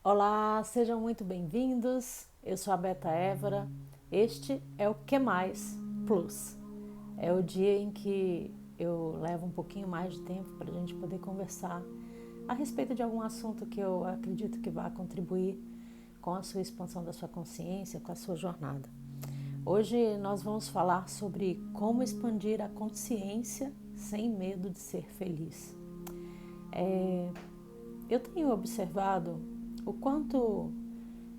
Olá, sejam muito bem-vindos. Eu sou a Beta Évora. Este é o Que Mais Plus. É o dia em que eu levo um pouquinho mais de tempo para a gente poder conversar a respeito de algum assunto que eu acredito que vai contribuir com a sua expansão da sua consciência, com a sua jornada. Hoje nós vamos falar sobre como expandir a consciência sem medo de ser feliz. Eu tenho observado o quanto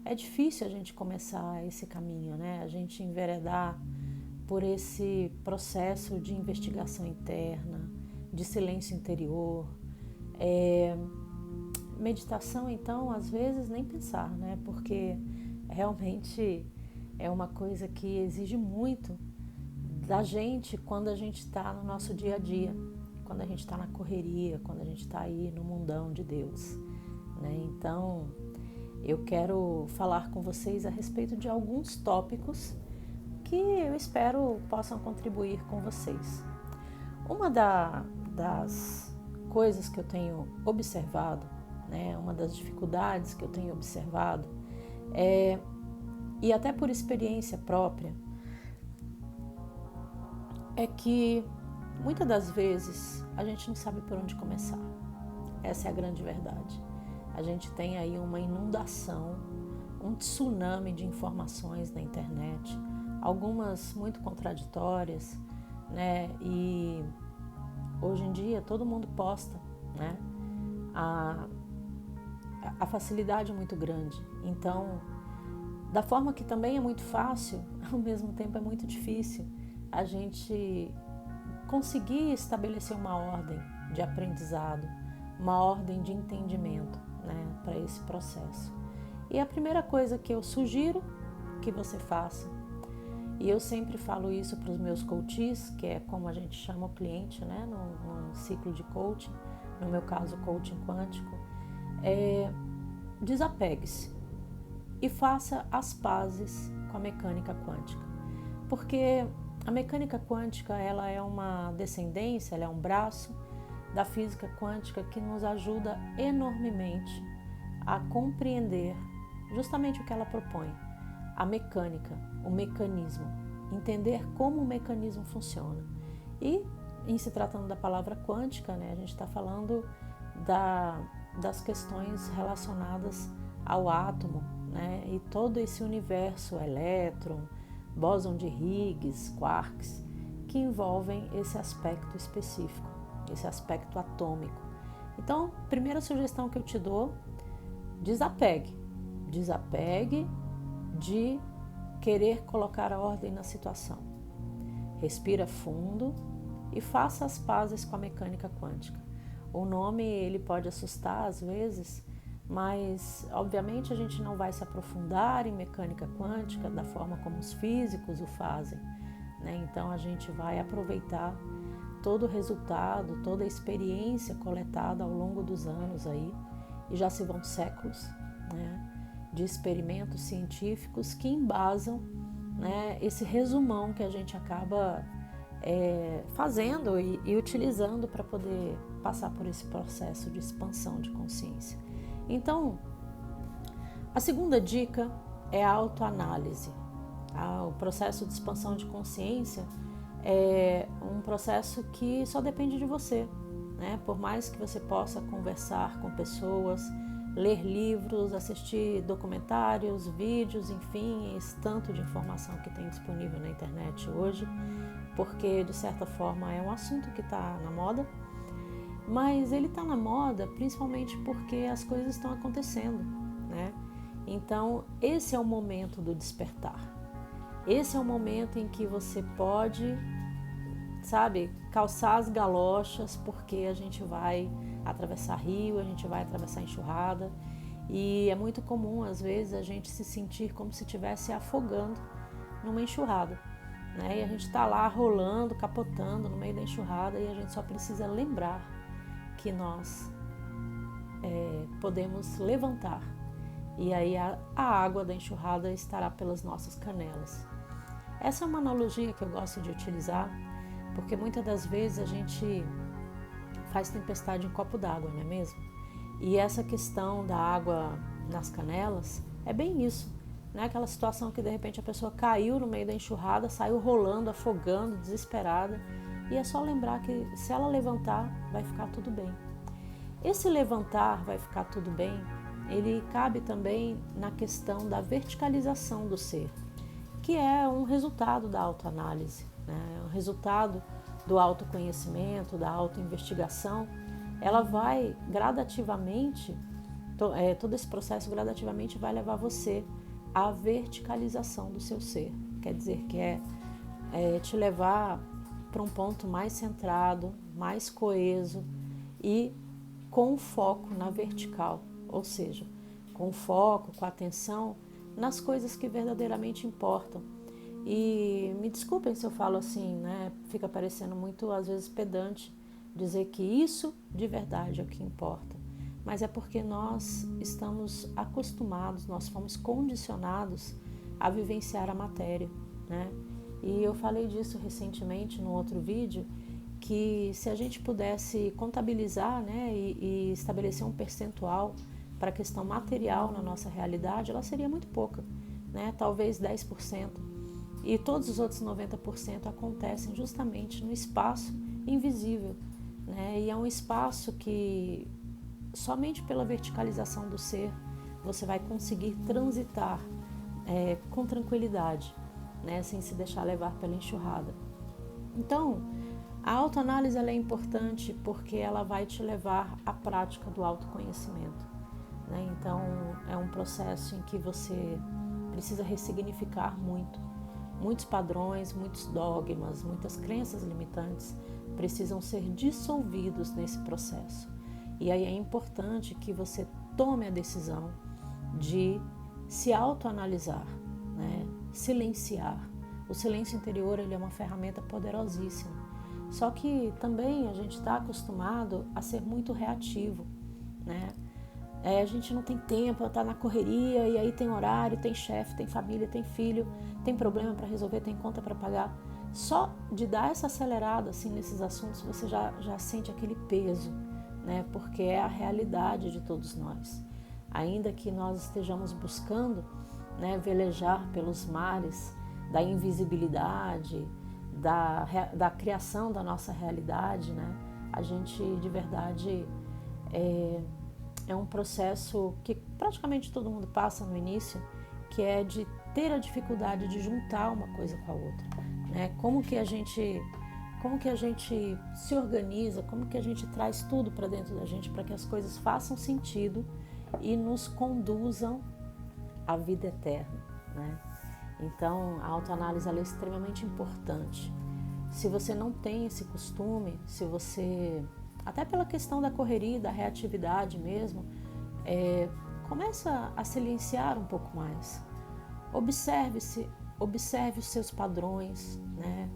é difícil a gente começar esse caminho, né? A gente enveredar por esse processo de investigação interna, de silêncio interior. Meditação, então, às vezes nem pensar, né? Porque realmente é uma coisa que exige muito da gente quando a gente está no nosso dia a dia, quando a gente está na correria, quando a gente está aí no mundão de Deus, né? Então, eu quero falar com vocês a respeito de alguns tópicos que eu espero possam contribuir com vocês. Uma das coisas que eu tenho observado, né, uma das dificuldades que eu tenho observado, e até por experiência própria, é que muitas das vezes a gente não sabe por onde começar. Essa é a grande verdade. A gente tem aí uma inundação, um tsunami de informações na internet, algumas muito contraditórias, né? E hoje em dia todo mundo posta, né? A facilidade é muito grande. Então, da forma que também é muito fácil, ao mesmo tempo é muito difícil a gente conseguir estabelecer uma ordem de aprendizado, uma ordem de entendimento, né, para esse processo. E a primeira coisa que eu sugiro que você faça, e eu sempre falo isso para os meus coaches, que é como a gente chama o cliente, né, no ciclo de coaching, no meu caso coaching quântico, desapegue-se e faça as pazes com a mecânica quântica. Porque a mecânica quântica, ela é uma descendência, ela é um braço da física quântica que nos ajuda enormemente a compreender justamente o que ela propõe, a mecânica, o mecanismo, entender como o mecanismo funciona. E, em se tratando da palavra quântica, né, a gente está falando das questões relacionadas ao átomo, né, e todo esse universo, elétron, bóson de Higgs, quarks, que envolvem esse aspecto específico, esse aspecto atômico. Então, primeira sugestão que eu te dou, desapegue de querer colocar a ordem na situação. Respira fundo e faça as pazes com a mecânica quântica. O nome ele pode assustar às vezes, mas obviamente a gente não vai se aprofundar em mecânica quântica da forma como os físicos o fazem, né? Então a gente vai aproveitar todo o resultado, toda a experiência coletada ao longo dos anos aí, e já se vão séculos, né, de experimentos científicos que embasam, né, esse resumão que a gente acaba fazendo e utilizando para poder passar por esse processo de expansão de consciência. Então, a segunda dica é a autoanálise. O processo de expansão de consciência é um processo que só depende de você, né? Por mais que você possa conversar com pessoas, ler livros, assistir documentários, vídeos, enfim, esse tanto de informação que tem disponível na internet hoje, porque de certa forma é um assunto que está na moda, mas ele está na moda principalmente porque as coisas estão acontecendo, né? Então esse é o momento do despertar, esse é o momento em que você pode, sabe, calçar as galochas, porque a gente vai atravessar rio, a gente vai atravessar enxurrada, e é muito comum às vezes a gente se sentir como se estivesse afogando numa enxurrada, né? E a gente está lá rolando, capotando no meio da enxurrada, e a gente só precisa lembrar que nós podemos levantar, e aí a água da enxurrada estará pelas nossas canelas. Essa é uma analogia que eu gosto de utilizar, porque muitas das vezes a gente faz tempestade em copo d'água, não é mesmo? E essa questão da água nas canelas, é bem isso, né? Aquela situação que de repente a pessoa caiu no meio da enxurrada, saiu rolando, afogando, desesperada, e é só lembrar que se ela levantar, vai ficar tudo bem. Esse levantar vai ficar tudo bem, ele cabe também na questão da verticalização do ser, que é um resultado da autoanálise, né? Um resultado do autoconhecimento, da autoinvestigação. Ela vai gradativamente, todo esse processo gradativamente vai levar você à verticalização do seu ser. Quer dizer que é te levar para um ponto mais centrado, mais coeso e com foco na vertical, ou seja, com foco, com atenção nas coisas que verdadeiramente importam. E me desculpem se eu falo assim, né? Fica parecendo muito, às vezes, pedante dizer que isso de verdade é o que importa. Mas é porque nós estamos acostumados, nós fomos condicionados a vivenciar a matéria, né? E eu falei disso recentemente num outro vídeo, que se a gente pudesse contabilizar, né, e estabelecer um percentual para a questão material na nossa realidade, ela seria muito pouca, né? Talvez 10%. E todos os outros 90% acontecem justamente no espaço invisível, né? E é um espaço que somente pela verticalização do ser você vai conseguir transitar com tranquilidade, né? Sem se deixar levar pela enxurrada. Então, a autoanálise ela é importante porque ela vai te levar à prática do autoconhecimento, né? Então, é um processo em que você precisa ressignificar muitos padrões, muitos dogmas, muitas crenças limitantes precisam ser dissolvidos nesse processo. E aí é importante que você tome a decisão de se autoanalisar, né? Silenciar. O silêncio interior ele é uma ferramenta poderosíssima. Só que também a gente está acostumado a ser muito reativo, né? A gente não tem tempo, está na correria, e aí tem horário, tem chefe, tem família, tem filho, tem problema para resolver, tem conta para pagar. Só de dar essa acelerada assim, nesses assuntos, você já sente aquele peso, né? Porque é a realidade de todos nós. Ainda que nós estejamos buscando, né, velejar pelos mares da invisibilidade, da criação da nossa realidade, né? A gente de verdade é um processo que praticamente todo mundo passa no início, que é de ter a dificuldade de juntar uma coisa com a outra, né? Como que a gente se organiza, como que a gente traz tudo para dentro da gente para que as coisas façam sentido e nos conduzam à vida eterna, né? Então, a autoanálise ela é extremamente importante. Se você não tem esse costume, se você, até pela questão da correria, da reatividade mesmo, começa a silenciar um pouco mais. Observe os seus padrões, né?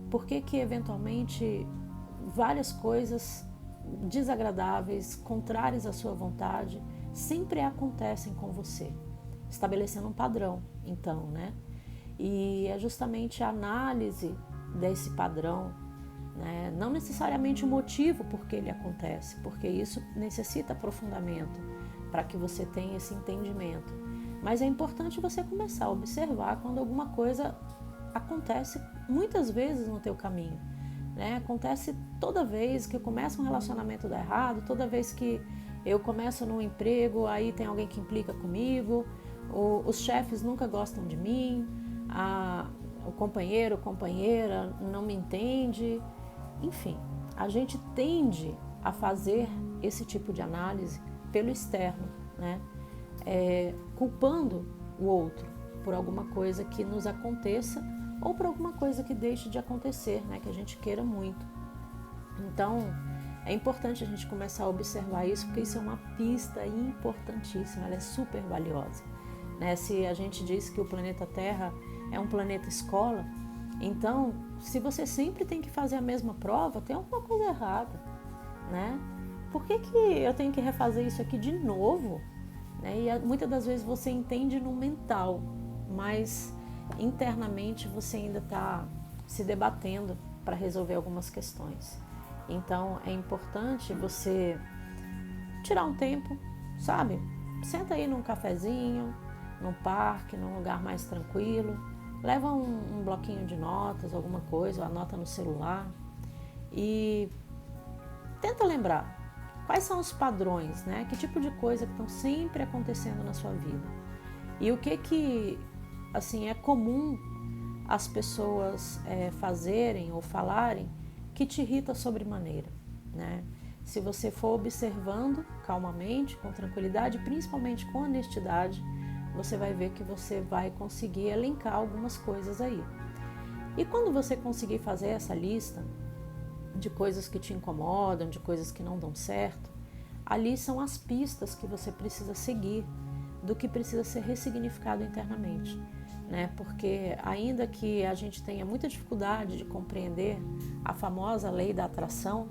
Por que eventualmente várias coisas desagradáveis, contrárias à sua vontade, sempre acontecem com você, estabelecendo um padrão, então, né? E é justamente a análise desse padrão, né? Não necessariamente o motivo por que ele acontece, porque isso necessita aprofundamento para que você tenha esse entendimento. Mas é importante você começar a observar quando alguma coisa acontece muitas vezes no teu caminho, né? Acontece toda vez que eu começo um relacionamento dar errado, toda vez que eu começo num emprego, aí tem alguém que implica comigo, os chefes nunca gostam de mim, o companheiro ou companheira não me entende. Enfim, a gente tende a fazer esse tipo de análise pelo externo, né? Culpando o outro por alguma coisa que nos aconteça ou por alguma coisa que deixe de acontecer, né? Que a gente queira muito. Então, é importante a gente começar a observar isso, porque isso é uma pista importantíssima, ela é super valiosa, né? Se a gente diz que o planeta Terra é um planeta escola, então, se você sempre tem que fazer a mesma prova, tem alguma coisa errada, né? Por que eu tenho que refazer isso aqui de novo? E muitas das vezes você entende no mental, mas internamente você ainda está se debatendo para resolver algumas questões. Então é importante você tirar um tempo, sabe? senta aí num cafezinho, num parque, num lugar mais tranquilo, leva um bloquinho de notas, alguma coisa, ou anota no celular e tenta lembrar quais são os padrões, né? Que tipo de coisa que estão sempre acontecendo na sua vida e o que assim é comum as pessoas fazerem ou falarem que te irrita sobremaneira, né? Se você for observando calmamente, com tranquilidade, principalmente com honestidade, você vai ver que você vai conseguir elencar algumas coisas aí. E quando você conseguir fazer essa lista de coisas que te incomodam, de coisas que não dão certo, ali são as pistas que você precisa seguir do que precisa ser ressignificado internamente, né? Porque ainda que a gente tenha muita dificuldade de compreender a famosa lei da atração,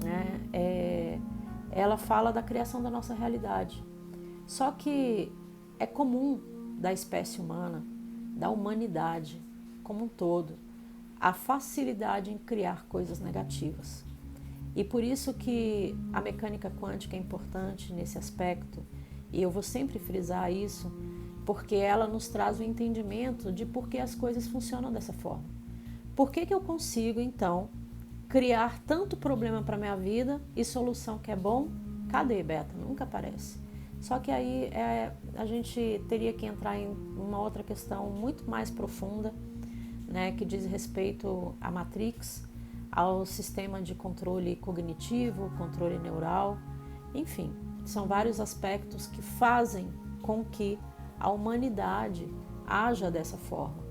né? Ela fala da criação da nossa realidade. Só que é comum da espécie humana, da humanidade como um todo, a facilidade em criar coisas negativas. E por isso que a mecânica quântica é importante nesse aspecto, e eu vou sempre frisar isso, porque ela nos traz o entendimento de por que as coisas funcionam dessa forma. Por que eu consigo, então, criar tanto problema para a minha vida e solução que é bom? Cadê, Beta? Nunca aparece. Só que aí a gente teria que entrar em uma outra questão muito mais profunda, né, que diz respeito à Matrix, ao sistema de controle cognitivo, controle neural, enfim, são vários aspectos que fazem com que a humanidade haja dessa forma.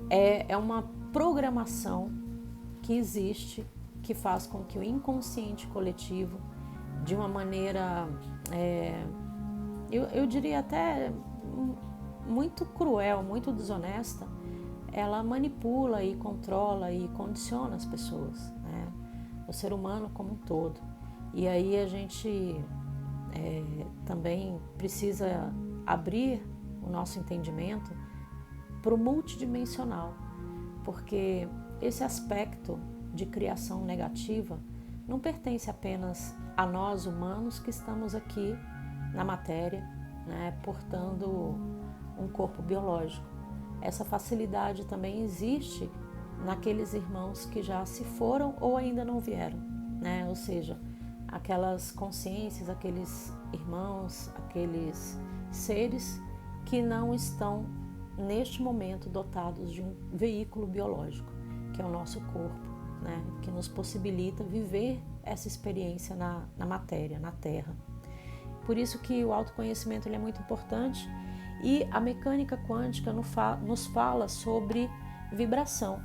É uma programação que existe, que faz com que o inconsciente coletivo, de uma maneira, eu diria até muito cruel, muito desonesta, ela manipula e controla e condiciona as pessoas, né? O ser humano como um todo. E aí a gente também precisa abrir o nosso entendimento para o multidimensional, porque esse aspecto de criação negativa não pertence apenas a nós humanos que estamos aqui na matéria, né, portando um corpo biológico. Essa facilidade também existe naqueles irmãos que já se foram ou ainda não vieram, né? Ou seja, aquelas consciências, aqueles irmãos, aqueles seres que não estão neste momento dotados de um veículo biológico, que é o nosso corpo, né? Que nos possibilita viver essa experiência na matéria, na Terra. Por isso que o autoconhecimento ele é muito importante. E a mecânica quântica nos fala sobre vibração,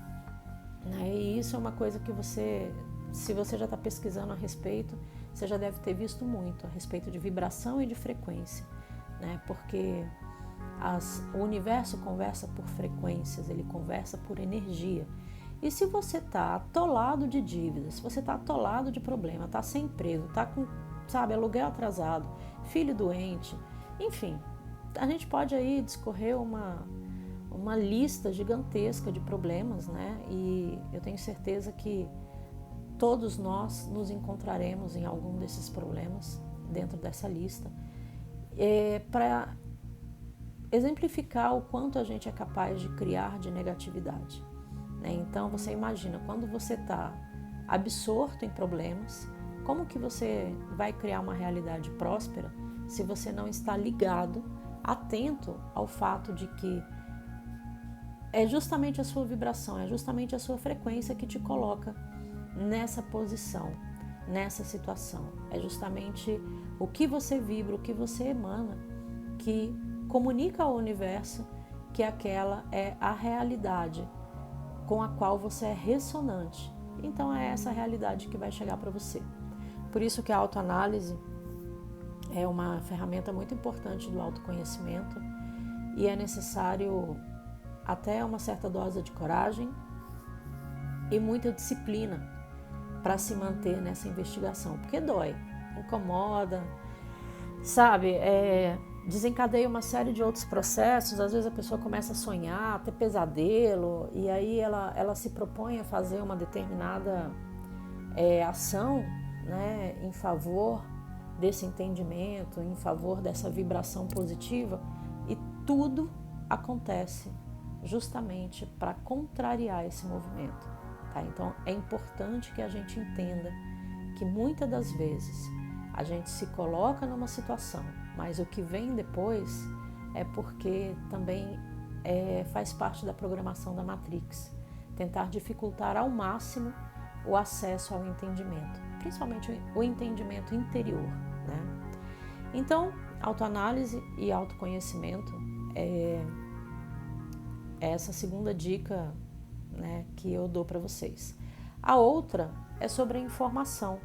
né? E isso é uma coisa que se você já está pesquisando a respeito, você já deve ter visto muito a respeito de vibração e de frequência, né? Porque o universo conversa por frequências, ele conversa por energia. E se você está atolado de dívidas, se você está atolado de problema, está sem emprego, está com, aluguel atrasado, filho doente, enfim, a gente pode aí discorrer uma lista gigantesca de problemas, né? E eu tenho certeza que todos nós nos encontraremos em algum desses problemas dentro dessa lista, para exemplificar o quanto a gente é capaz de criar de negatividade, né? Então você imagina, quando você está absorto em problemas, como que você vai criar uma realidade próspera se você não está ligado, atento ao fato de que é justamente a sua vibração, é justamente a sua frequência que te coloca nessa posição, nessa situação. É justamente o que você vibra, o que você emana, que comunica ao universo que aquela é a realidade com a qual você é ressonante. Então é essa realidade que vai chegar para você. Por isso que a autoanálise é uma ferramenta muito importante do autoconhecimento e é necessário até uma certa dose de coragem e muita disciplina para se manter nessa investigação, porque dói, incomoda, desencadeia uma série de outros processos. Às vezes a pessoa começa a sonhar, a ter pesadelo, e aí ela se propõe a fazer uma determinada ação, né, em favor desse entendimento, em favor dessa vibração positiva, e tudo acontece justamente para contrariar esse movimento, tá? Então é importante que a gente entenda que muitas das vezes a gente se coloca numa situação, mas o que vem depois é porque também faz parte da programação da Matrix, tentar dificultar ao máximo o acesso ao entendimento, principalmente o entendimento interior, né? Então, autoanálise e autoconhecimento é essa segunda dica, né, que eu dou para vocês. A outra é sobre a informação,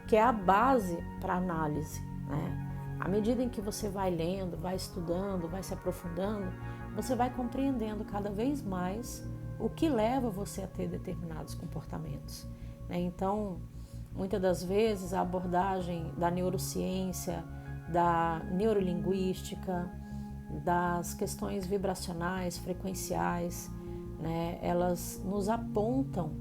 que é a base para análise, né? À medida em que você vai lendo, vai estudando, vai se aprofundando, você vai compreendendo cada vez mais o que leva você a ter determinados comportamentos, né? Então, muitas das vezes a abordagem da neurociência, da neurolinguística, das questões vibracionais, frequenciais, né, elas nos apontam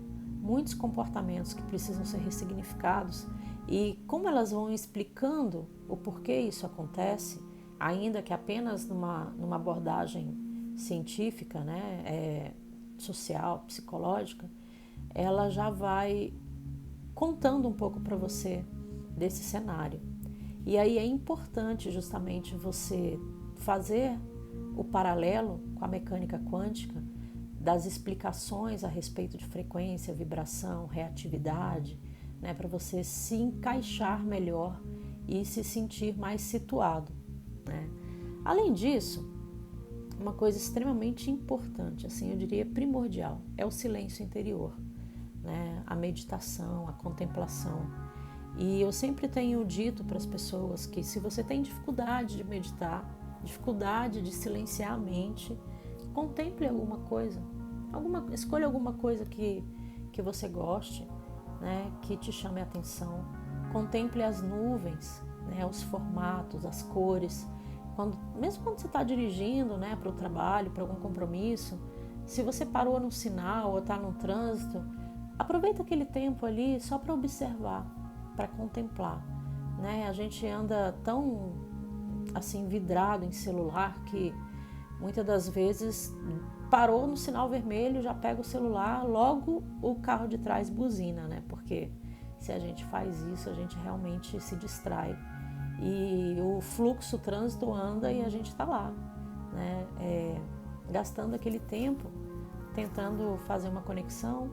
muitos comportamentos que precisam ser ressignificados, e como elas vão explicando o porquê isso acontece, ainda que apenas numa abordagem científica, né, social, psicológica, ela já vai contando um pouco para você desse cenário. E aí é importante justamente você fazer o paralelo com a mecânica quântica das explicações a respeito de frequência, vibração, reatividade, né, para você se encaixar melhor e se sentir mais situado, né? Além disso, uma coisa extremamente importante, assim, eu diria primordial, é o silêncio interior, né? A meditação, a contemplação. E eu sempre tenho dito para as pessoas que se você tem dificuldade de meditar, dificuldade de silenciar a mente, contemple alguma coisa, escolha alguma coisa que você goste, né, que te chame a atenção. Contemple as nuvens, né, os formatos, as cores. Mesmo quando você está dirigindo, né, para o trabalho, para algum compromisso, se você parou num sinal ou está no trânsito, aproveita aquele tempo ali só para observar, para contemplar, né? A gente anda tão assim vidrado em celular que muitas das vezes parou no sinal vermelho, já pega o celular, logo o carro de trás buzina, né? Porque se a gente faz isso, a gente realmente se distrai e o fluxo, o trânsito anda e a gente está lá, né? Gastando aquele tempo tentando fazer uma conexão,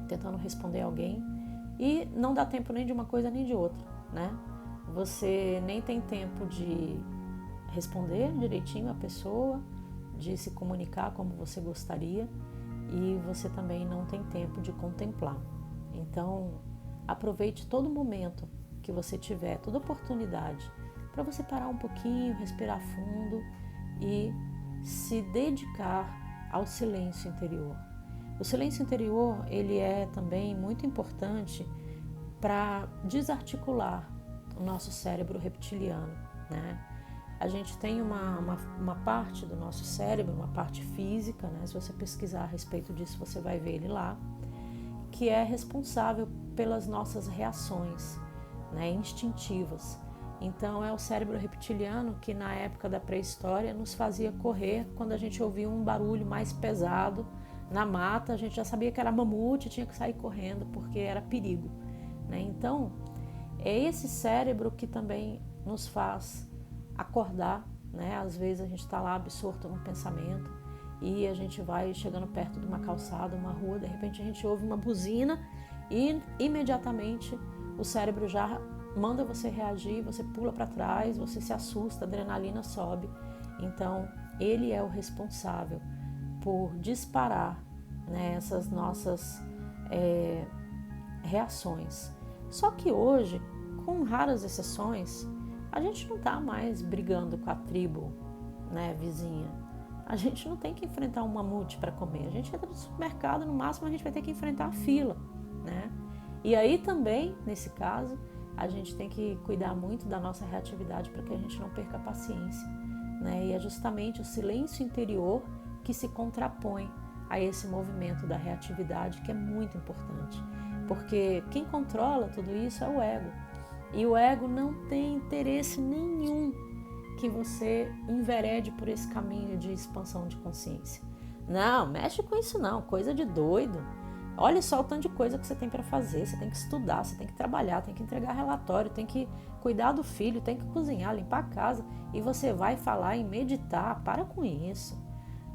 tentando responder alguém, e não dá tempo nem de uma coisa nem de outra, né? Você nem tem tempo de responder direitinho a pessoa, de se comunicar como você gostaria, e você também não tem tempo de contemplar. Então, aproveite todo momento que você tiver, toda oportunidade, para você parar um pouquinho, respirar fundo e se dedicar ao silêncio interior. O silêncio interior, ele é também muito importante para desarticular o nosso cérebro reptiliano, né? A gente tem uma parte do nosso cérebro, uma parte física, né? Se você pesquisar a respeito disso, você vai ver ele lá, que é responsável pelas nossas reações, né, instintivas. Então é o cérebro reptiliano que na época da pré-história nos fazia correr quando a gente ouvia um barulho mais pesado na mata, a gente já sabia que era mamute, tinha que sair correndo porque era perigo, né? Então é esse cérebro que também nos faz acordar, né? Às vezes a gente está lá absorto num pensamento e a gente vai chegando perto de uma calçada, uma rua, de repente a gente ouve uma buzina e imediatamente o cérebro já manda você reagir, você pula para trás, você se assusta, a adrenalina sobe. Então ele é o responsável por disparar, né, essas nossas reações. Só que hoje, com raras exceções, a gente não está mais brigando com a tribo, né, vizinha. A gente não tem que enfrentar um mamute para comer. A gente entra no supermercado, no máximo a gente vai ter que enfrentar a fila, né? E aí também, nesse caso, a gente tem que cuidar muito da nossa reatividade para que a gente não perca a paciência, né? E é justamente o silêncio interior que se contrapõe a esse movimento da reatividade, que é muito importante, porque quem controla tudo isso é o ego. E o ego não tem interesse nenhum que você enverede por esse caminho de expansão de consciência. Não, mexe com isso não, coisa de doido. Olha só o tanto de coisa que você tem para fazer, você tem que estudar, você tem que trabalhar, tem que entregar relatório, tem que cuidar do filho, tem que cozinhar, limpar a casa, e você vai falar em meditar. Para com isso.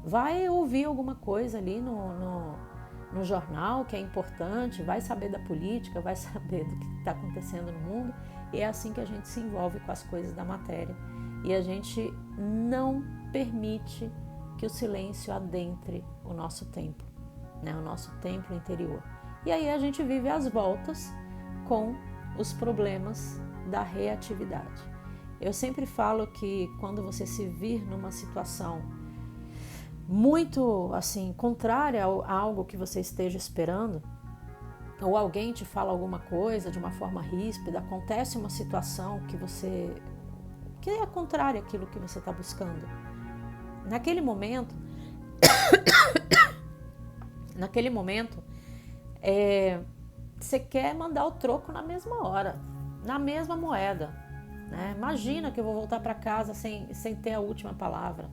Vai ouvir alguma coisa ali no jornal que é importante, vai saber da política, vai saber do que está acontecendo no mundo, e é assim que a gente se envolve com as coisas da matéria. E a gente não permite que o silêncio adentre o nosso templo, né? O nosso templo interior. E aí a gente vive às voltas com os problemas da reatividade. Eu sempre falo que quando você se vir numa situação muito assim contrária a algo que você esteja esperando, ou alguém te fala alguma coisa de uma forma ríspida, acontece uma situação que é contrária àquilo que você está buscando. Naquele momento, você quer mandar o troco na mesma hora, na mesma moeda, né? Imagina que eu vou voltar para casa sem ter a última palavra.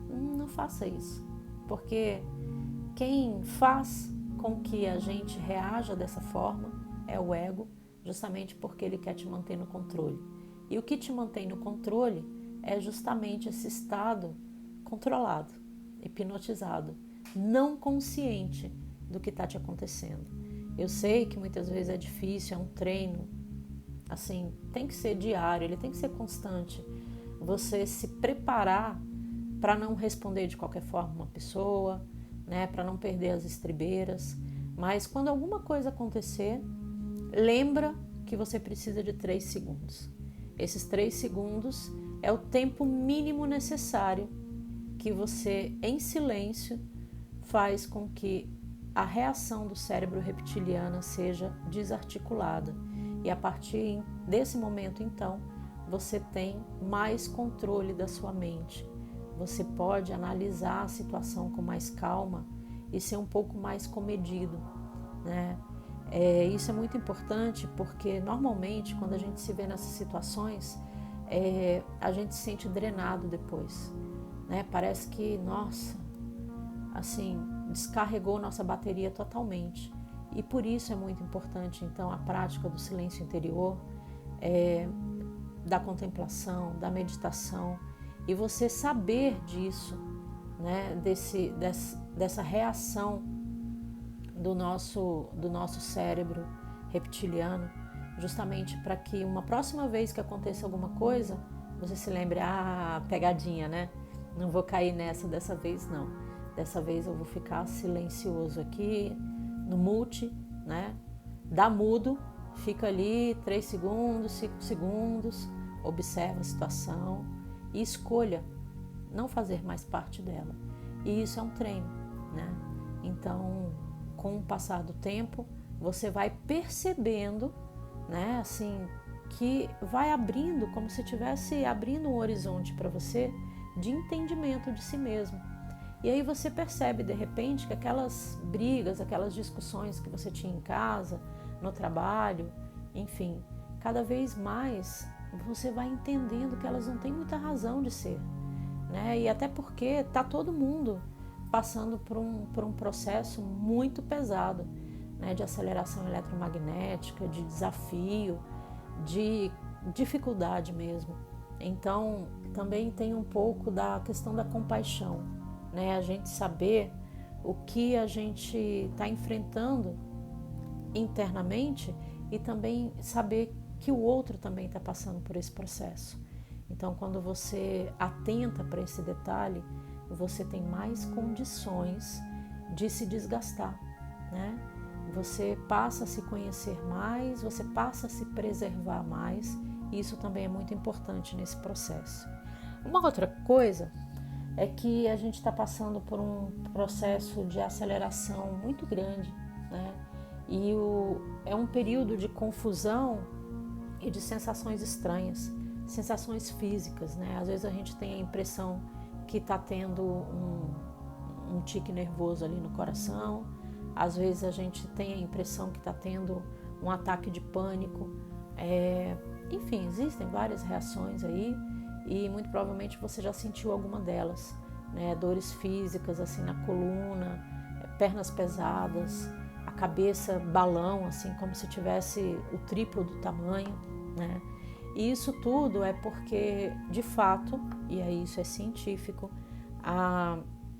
Não faça isso, porque quem faz com que a gente reaja dessa forma é o ego, justamente porque ele quer te manter no controle. E o que te mantém no controle é justamente esse estado controlado, hipnotizado, não consciente do que está te acontecendo. Eu sei que muitas vezes é difícil, é um treino, assim, tem que ser diário, ele tem que ser constante. Você se preparar para não responder de qualquer forma uma pessoa, né, para não perder as estribeiras. Mas quando alguma coisa acontecer, lembra que você precisa de 3 segundos. Esses 3 segundos é o tempo mínimo necessário que você, em silêncio, faz com que a reação do cérebro reptiliano seja desarticulada. E a partir desse momento, então, você tem mais controle da sua mente. Você pode analisar a situação com mais calma e ser um pouco mais comedido, né? Isso é muito importante porque normalmente quando a gente se vê nessas situações, a gente se sente drenado depois, né? Parece que, nossa, assim, descarregou nossa bateria totalmente. E por isso é muito importante, então, a prática do silêncio interior, da contemplação, da meditação, e você saber disso, né? Dessa reação do nosso cérebro reptiliano, justamente para que uma próxima vez que aconteça alguma coisa, você se lembre, pegadinha, né? Não vou cair nessa dessa vez, não. Dessa vez eu vou ficar silencioso aqui, no mute, né? Dá mudo, fica ali 3 segundos, 5 segundos, observa a situação e escolha não fazer mais parte dela. E isso é um treino, né? Então, com o passar do tempo, você vai percebendo, né, assim, que vai abrindo, como se estivesse abrindo um horizonte para você de entendimento de si mesmo. E aí você percebe, de repente, que aquelas brigas, aquelas discussões que você tinha em casa, no trabalho, enfim, cada vez mais você vai entendendo que elas não têm muita razão de ser, né? E até porque está todo mundo passando por um processo muito pesado, né, de aceleração eletromagnética, de desafio, de dificuldade mesmo. Então, também tem um pouco da questão da compaixão, né? A gente saber o que a gente está enfrentando internamente e também saber que o outro também está passando por esse processo. Então, quando você atenta para esse detalhe, você tem mais condições de se desgastar, né? Você passa a se conhecer mais, você passa a se preservar mais, e isso também é muito importante nesse processo. Uma outra coisa é que a gente está passando por um processo de aceleração muito grande, né? E é um período de confusão e de sensações estranhas, sensações físicas, né? Às vezes a gente tem a impressão que está tendo um tique nervoso ali no coração, às vezes a gente tem a impressão que está tendo um ataque de pânico, Enfim, existem várias reações aí e muito provavelmente você já sentiu alguma delas, né? Dores físicas assim na coluna, pernas pesadas, a cabeça balão, assim como se tivesse o triplo do tamanho, né? E isso tudo é porque, de fato, e aí isso é científico,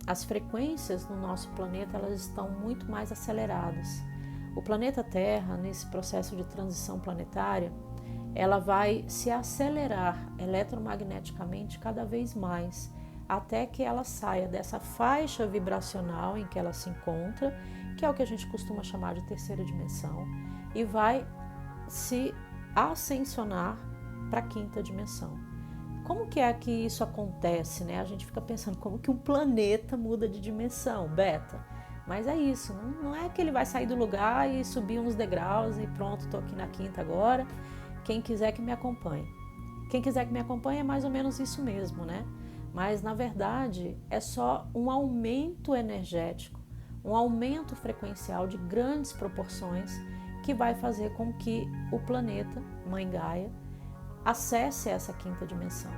as frequências no nosso planeta elas estão muito mais aceleradas. O planeta Terra, nesse processo de transição planetária, ela vai se acelerar eletromagneticamente cada vez mais, até que ela saia dessa faixa vibracional em que ela se encontra, que é o que a gente costuma chamar de terceira dimensão, e vai se ascensionar para a quinta dimensão. Como que é que isso acontece, né? A gente fica pensando como que um planeta muda de dimensão, Beta. Mas é isso, não é que ele vai sair do lugar e subir uns degraus e pronto, estou aqui na quinta agora. Quem quiser que me acompanhe. Quem quiser que me acompanhe é mais ou menos isso mesmo, né? Mas na verdade é só um aumento energético, um aumento frequencial de grandes proporções que vai fazer com que o planeta, Mãe Gaia, acesse essa quinta dimensão.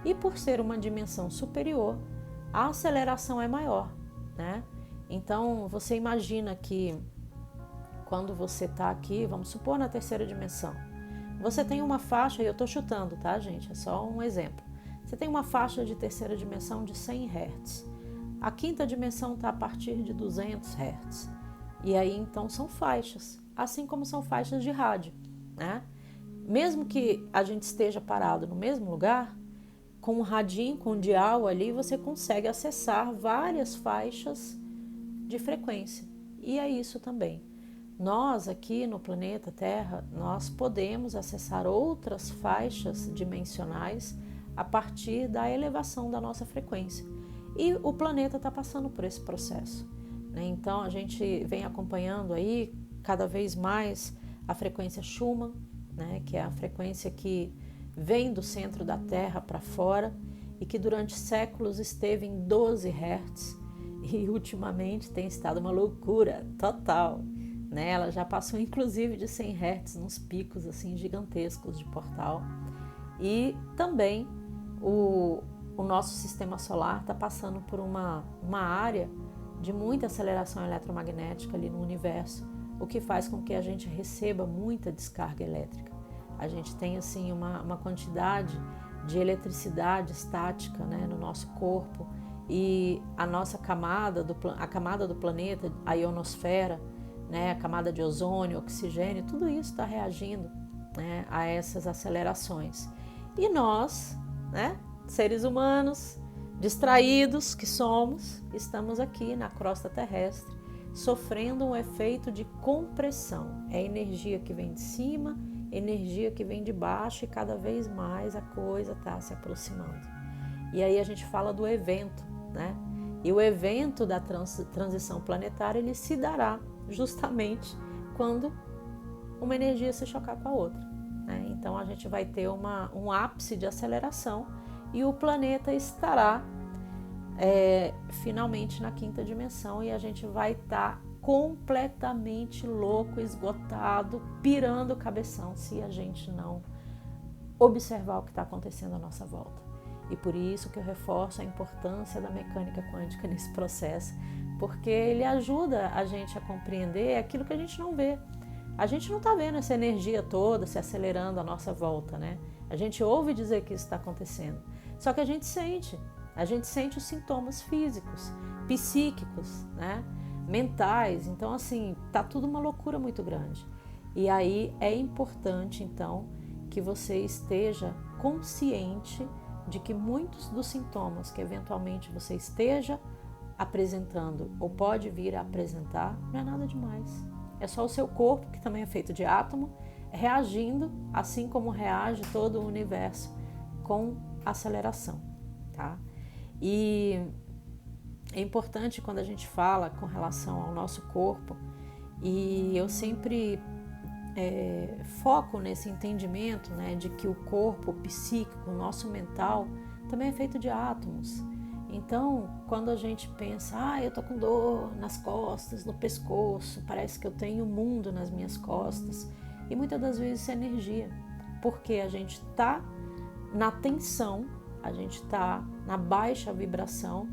E por ser uma dimensão superior, a aceleração é maior, né? Então você imagina que quando você está aqui, vamos supor na terceira dimensão, você tem uma faixa, e eu estou chutando, tá, gente? É só um exemplo. Você tem uma faixa de terceira dimensão de 100 Hz. A quinta dimensão está a partir de 200 Hz. E aí, então, são faixas, assim como são faixas de rádio, né? Mesmo que a gente esteja parado no mesmo lugar, com um radinho, com um dial ali, você consegue acessar várias faixas de frequência. E é isso também. Nós aqui no planeta Terra, nós podemos acessar outras faixas dimensionais a partir da elevação da nossa frequência. E o planeta está passando por esse processo, né? Então a gente vem acompanhando aí cada vez mais a frequência Schumann, né? Que é a frequência que vem do centro da Terra para fora e que durante séculos esteve em 12 Hz e ultimamente tem estado uma loucura total. Né? Ela já passou inclusive de 100 Hz nos picos assim gigantescos de portal. E também o nosso sistema solar está passando por uma área de muita aceleração eletromagnética ali no universo, o que faz com que a gente receba muita descarga elétrica. A gente tem assim uma quantidade de eletricidade estática, né, no nosso corpo, e a nossa camada do planeta, a ionosfera, né, a camada de ozônio, oxigênio, tudo isso está reagindo, né, a essas acelerações. E nós, né, seres humanos, distraídos que somos, estamos aqui na crosta terrestre, sofrendo um efeito de compressão. É energia que vem de cima, energia que vem de baixo, e cada vez mais a coisa está se aproximando. E aí a gente fala do evento, né? E o evento da transição planetária, ele se dará justamente quando uma energia se chocar com a outra, né? Então a gente vai ter um ápice de aceleração e o planeta estará finalmente na quinta dimensão, e a gente vai estar completamente louco, esgotado, pirando o cabeção se a gente não observar o que está acontecendo à nossa volta. E por isso que eu reforço a importância da mecânica quântica nesse processo, porque ele ajuda a gente a compreender aquilo que a gente não vê. A gente não está vendo essa energia toda se acelerando à nossa volta, né? A gente ouve dizer que isso está acontecendo, só que a gente sente os sintomas físicos, psíquicos, né? Mentais. Então, assim, tá tudo uma loucura muito grande. E aí é importante, então, que você esteja consciente de que muitos dos sintomas que eventualmente você esteja apresentando ou pode vir a apresentar não é nada demais. É só o seu corpo, que também é feito de átomo, reagindo assim como reage todo o universo com aceleração, tá? E é importante quando a gente fala com relação ao nosso corpo, e eu sempre foco nesse entendimento, né, de que o corpo psíquico, o nosso mental, também é feito de átomos. Então, quando a gente pensa, eu tô com dor nas costas, no pescoço, parece que eu tenho o mundo nas minhas costas, E muitas das vezes isso é energia, porque a gente está na tensão, a gente está na baixa vibração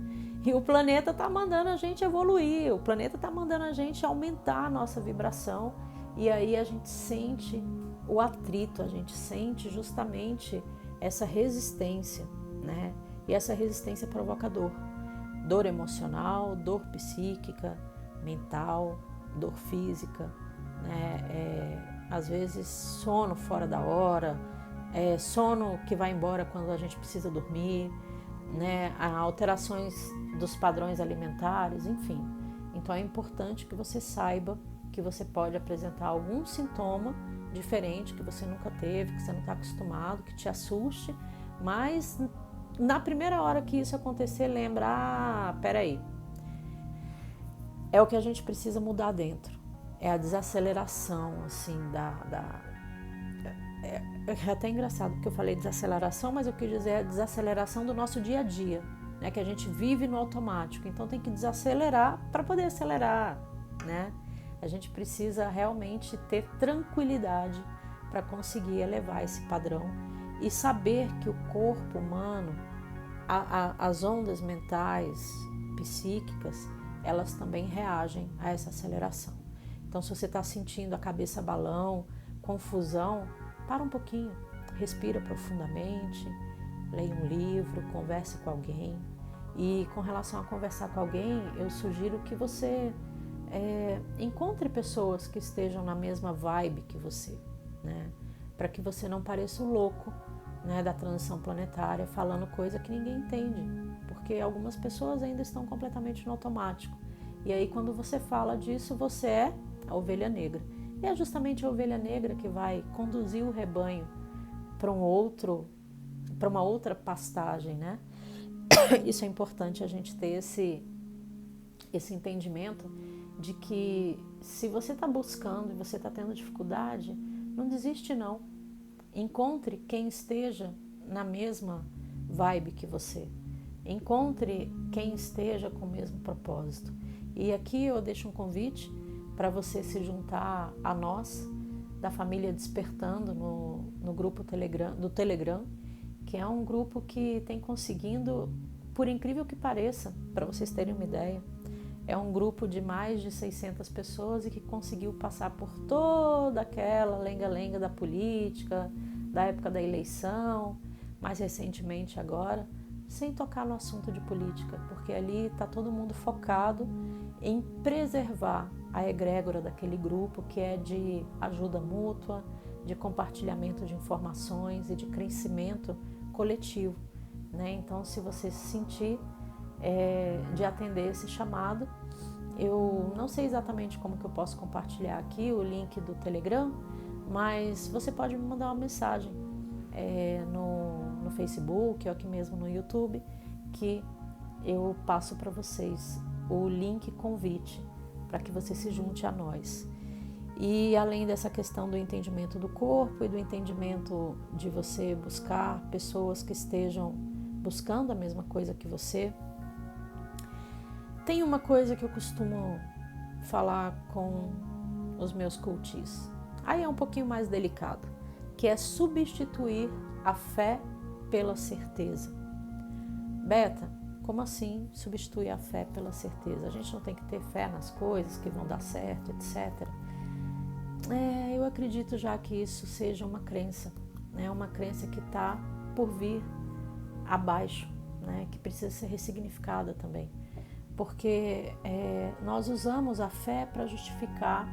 e o planeta está mandando a gente evoluir, o planeta está mandando a gente aumentar a nossa vibração e aí a gente sente o atrito, a gente sente justamente essa resistência, né? E essa resistência provoca dor emocional, dor psíquica, mental, dor física, né? Às vezes sono fora da hora, sono que vai embora quando a gente precisa dormir, né? Alterações dos padrões alimentares, enfim. Então é importante que você saiba que você pode apresentar algum sintoma diferente que você nunca teve, que você não está acostumado, que te assuste, mas na primeira hora que isso acontecer, lembra, peraí, é o que a gente precisa mudar dentro, é a desaceleração, assim, é até engraçado porque eu falei desaceleração, mas eu quis dizer a desaceleração do nosso dia a dia, né, que a gente vive no automático, então tem que desacelerar para poder acelerar, né? A gente precisa realmente ter tranquilidade para conseguir elevar esse padrão e saber que o corpo humano, as ondas mentais, psíquicas, elas também reagem a essa aceleração. Então, se você está sentindo a cabeça balão, confusão, para um pouquinho, respira profundamente, leia um livro, converse com alguém. E com relação a conversar com alguém, eu sugiro que você encontre pessoas que estejam na mesma vibe que você, né? Para que você não pareça o louco, né, da transição planetária falando coisa que ninguém entende, porque algumas pessoas ainda estão completamente no automático. E aí quando você fala disso, você é a ovelha negra. E é justamente a ovelha negra que vai conduzir o rebanho para uma outra pastagem, né? Isso é importante a gente ter esse entendimento de que se você está buscando e você está tendo dificuldade, não desiste não. Encontre quem esteja na mesma vibe que você. Encontre quem esteja com o mesmo propósito. E aqui eu deixo um convite para você se juntar a nós, da família Despertando, no grupo do Telegram, que é um grupo que tem conseguindo, por incrível que pareça, para vocês terem uma ideia, é um grupo de mais de 600 pessoas e que conseguiu passar por toda aquela lenga-lenga da política, da época da eleição, mais recentemente agora, sem tocar no assunto de política, porque ali está todo mundo focado em preservar a egrégora daquele grupo, que é de ajuda mútua, de compartilhamento de informações e de crescimento coletivo, né? Então, se você se sentir de atender esse chamado, eu não sei exatamente como que eu posso compartilhar aqui o link do Telegram, mas você pode me mandar uma mensagem no Facebook ou aqui mesmo no YouTube, que eu passo para vocês o link convite para que você se junte a nós. E além dessa questão do entendimento do corpo e do entendimento de você buscar pessoas que estejam buscando a mesma coisa que você, tem uma coisa que eu costumo falar com os meus coaches. Aí é um pouquinho mais delicado, que é substituir a fé pela certeza. Beta, como assim substituir a fé pela certeza? A gente não tem que ter fé nas coisas que vão dar certo, etc. Eu acredito já que isso seja uma crença, né? Uma crença que está por vir abaixo, né? Que precisa ser ressignificada também. Porque nós usamos a fé para justificar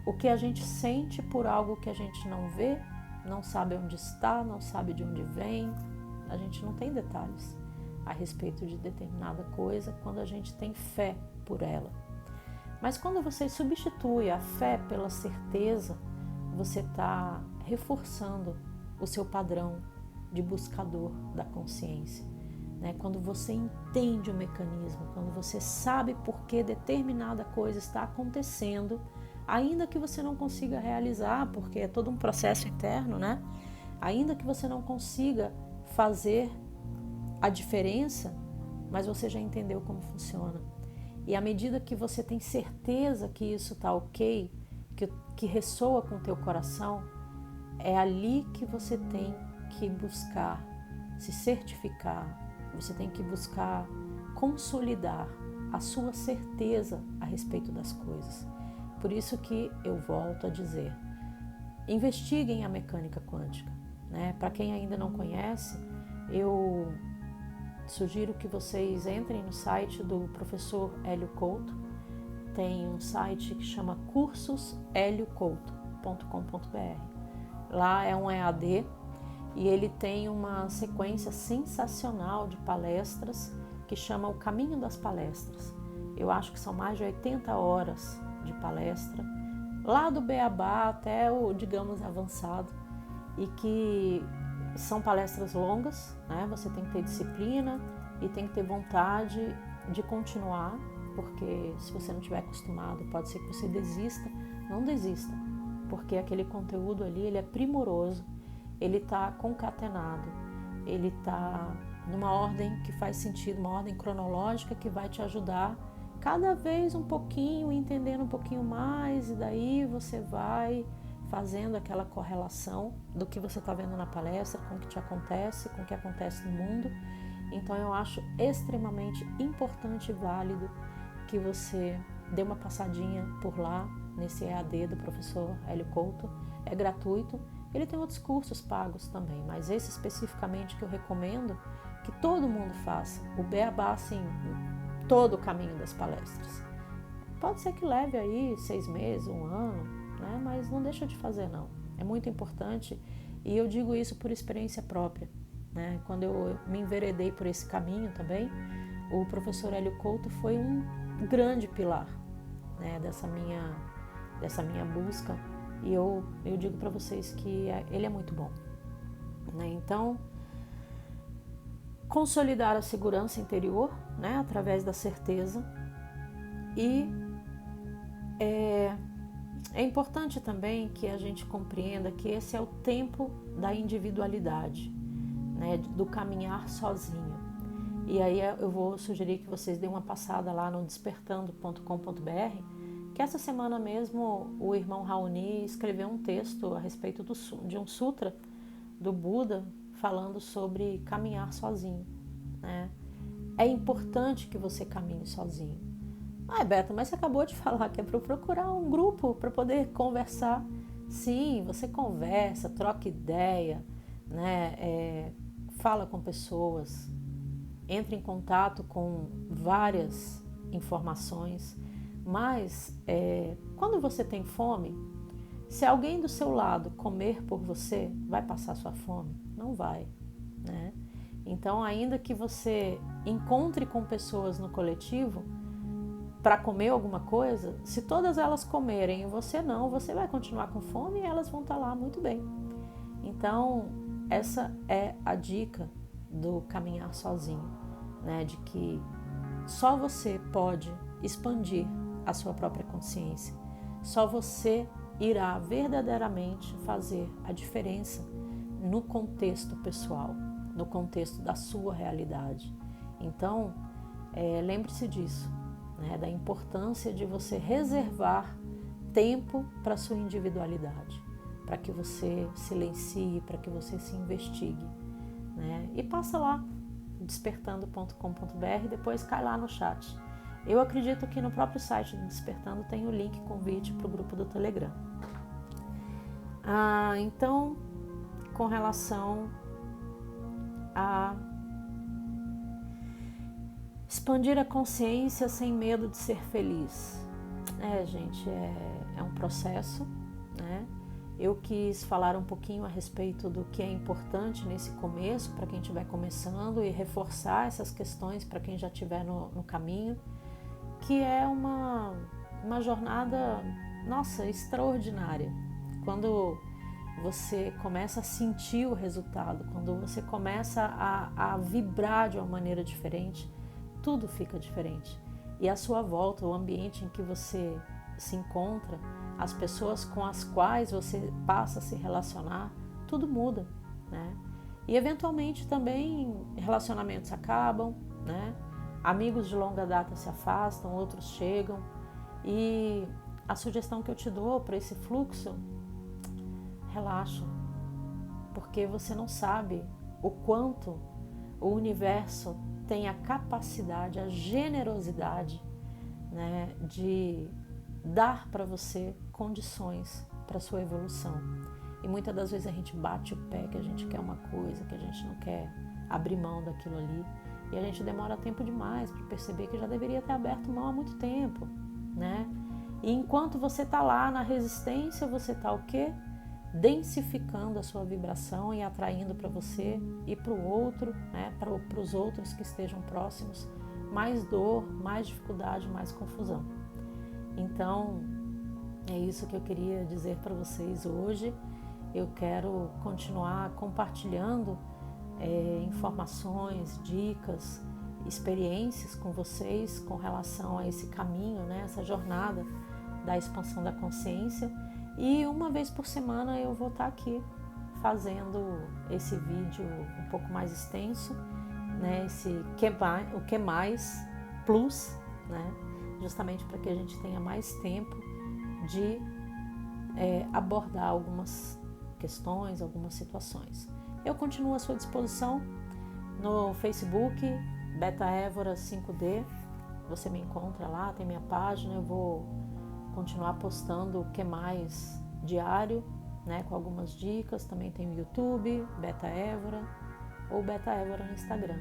o que a gente sente por algo que a gente não vê, não sabe onde está, não sabe de onde vem, a gente não tem detalhes a respeito de determinada coisa quando a gente tem fé por ela. Mas quando você substitui a fé pela certeza, você está reforçando o seu padrão de buscador da consciência. Quando você entende o mecanismo, quando você sabe por que determinada coisa está acontecendo, ainda que você não consiga realizar, porque é todo um processo interno, né? Ainda que você não consiga fazer a diferença, mas você já entendeu como funciona. E à medida que você tem certeza que isso está ok, que ressoa com o teu coração, é ali que você tem que buscar se certificar, você tem que buscar consolidar a sua certeza a respeito das coisas. Por isso que eu volto a dizer, investiguem a mecânica quântica, né? Para quem ainda não conhece, eu sugiro que vocês entrem no site do professor Hélio Couto. Tem um site que chama cursoshéliocouto.com.br. Lá é um EAD e ele tem uma sequência sensacional de palestras que chama O Caminho das Palestras. Eu acho que são mais de 80 horas de palestra, lá do beabá até o, digamos, avançado, e que são palestras longas, né? Você tem que ter disciplina e tem que ter vontade de continuar, porque se você não estiver acostumado, pode ser que você desista. Não desista, porque aquele conteúdo ali, ele é primoroso, ele está concatenado, ele está numa ordem que faz sentido, uma ordem cronológica que vai te ajudar cada vez um pouquinho, entendendo um pouquinho mais, e daí você vai fazendo aquela correlação do que você está vendo na palestra com o que te acontece, com o que acontece no mundo. Então eu acho extremamente importante e válido que você dê uma passadinha por lá, nesse EAD do professor Hélio Couto. É gratuito, ele tem outros cursos pagos também, mas esse especificamente que eu recomendo que todo mundo faça, o beabá, assim, todo o caminho das palestras. Pode ser que leve aí 6 meses, 1 ano, né? Mas não deixa de fazer não, é muito importante, e eu digo isso por experiência própria, né? Quando eu me enveredei por esse caminho também, o professor Hélio Couto foi um grande pilar, né, dessa minha busca, e eu digo para vocês que ele é muito bom, né? Então, consolidar a segurança interior, né, através da certeza, e é importante também que a gente compreenda que esse é o tempo da individualidade, né, do caminhar sozinho. E aí eu vou sugerir que vocês deem uma passada lá no despertando.com.br, que essa semana mesmo o irmão Raoni escreveu um texto a respeito de um sutra do Buda, falando sobre caminhar sozinho, né? É importante que você caminhe sozinho. Beto, mas você acabou de falar que é para eu procurar um grupo para poder conversar. Sim, você conversa, troca ideia, né? Fala com pessoas, entra em contato com várias informações, mas quando você tem fome, se alguém do seu lado comer por você, vai passar sua fome? Não vai, né? Então, ainda que você encontre com pessoas no coletivo para comer alguma coisa, se todas elas comerem e você não, você vai continuar com fome e elas vão estar lá muito bem. Então, essa é a dica do caminhar sozinho, né? De que só você pode expandir a sua própria consciência, só você irá verdadeiramente fazer a diferença no contexto pessoal, no contexto da sua realidade. Então, lembre-se disso, né, da importância de você reservar tempo para a sua individualidade, para que você silencie, para que você se investigue, né? E passa lá, despertando.com.br, depois cai lá no chat. Eu acredito que no próprio site do Despertando tem o link convite para o grupo do Telegram. Então, com relação a expandir a consciência sem medo de ser feliz. Gente, é um processo, né? Eu quis falar um pouquinho a respeito do que é importante nesse começo, para quem estiver começando, e reforçar essas questões para quem já estiver no caminho, que é uma jornada, nossa, extraordinária. Quando você começa a sentir o resultado, quando você começa a vibrar de uma maneira diferente, tudo fica diferente. E à sua volta, o ambiente em que você se encontra, as pessoas com as quais você passa a se relacionar, tudo muda, né? E eventualmente também relacionamentos acabam, né? Amigos de longa data se afastam, outros chegam, e a sugestão que eu te dou para esse fluxo, relaxa, porque você não sabe o quanto o universo tem a capacidade, a generosidade, né, de dar para você condições para a sua evolução. E muitas das vezes a gente bate o pé que a gente quer uma coisa, que a gente não quer abrir mão daquilo ali, e a gente demora tempo demais para perceber que já deveria ter aberto mão há muito tempo, né? E enquanto você está lá na resistência, você está o quê? Densificando a sua vibração e atraindo para você e para o outro, né? Para os outros que estejam próximos, mais dor, mais dificuldade, mais confusão. Então, é isso que eu queria dizer para vocês hoje. Eu quero continuar compartilhando informações, dicas, experiências com vocês com relação a esse caminho, né? Essa jornada da expansão da consciência. E uma vez por semana eu vou estar aqui fazendo esse vídeo um pouco mais extenso, né? O que mais plus, né? Justamente para que a gente tenha mais tempo de abordar algumas questões, algumas situações. Eu continuo à sua disposição no Facebook, Beta Évora 5D, você me encontra lá, tem minha página, eu vou continuar postando o que mais diário, né, com algumas dicas, também tem o YouTube, Beta Évora, ou Beta Évora no Instagram.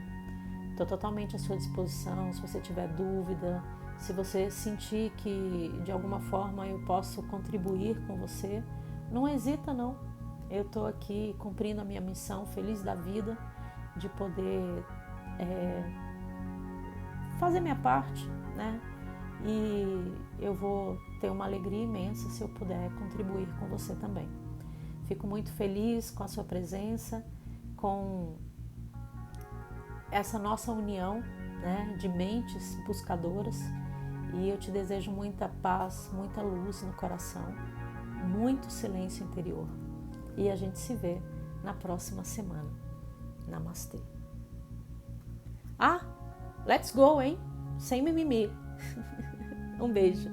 Estou totalmente à sua disposição, se você tiver dúvida, se você sentir que de alguma forma eu posso contribuir com você, não hesita não. Eu estou aqui cumprindo a minha missão, feliz da vida, de poder fazer minha parte, né? E eu vou ter uma alegria imensa se eu puder contribuir com você também. Fico muito feliz com a sua presença, com essa nossa união, né, de mentes buscadoras, e eu te desejo muita paz, muita luz no coração, muito silêncio interior. E a gente se vê na próxima semana. Namastê. Let's go, hein? Sem mimimi. Um beijo.